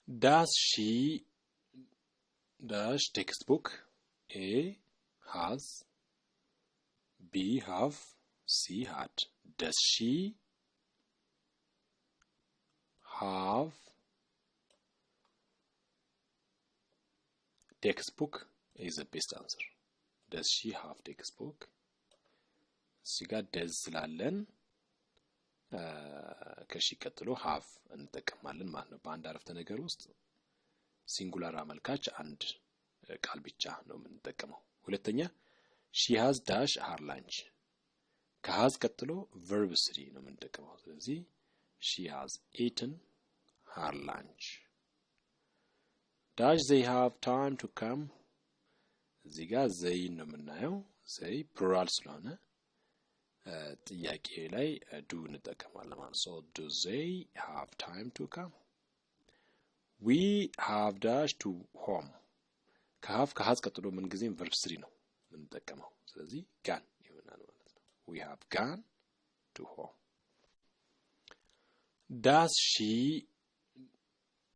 Does she dash textbook? A. Has. B. Have. C. Had. Does she have textbook is the best answer. Does she have textbook? እዚህ ጋር does ስላለን ከሺ ቀጥሎ have እንጠቀማለን ማለት ነው። በአንድ አረፍተ ነገር ውስጥ ሲንጉላር አመልካች አንድ ቃል ብቻ ነው የምንጠቀመው። ሁለተኛ she has dash her lunch ከhas ቀጥሎ verb 3 ነው የምንጠቀመው። ስለዚህ she has eaten her lunch. Does they have time to come? እዚህ ጋር they ነው የምናየው። they plural ስለሆነ ጥያቄ ላይ do እንጠቀማለን ማለት ነው። so do they have time to come? We have dash to home ከhas ቀጥሎ ምን ጊዜም verb 3 ነው የምንጠቀመው። ስለዚህ gone ይሆናል ማለት ነው። we have gone to home. Does she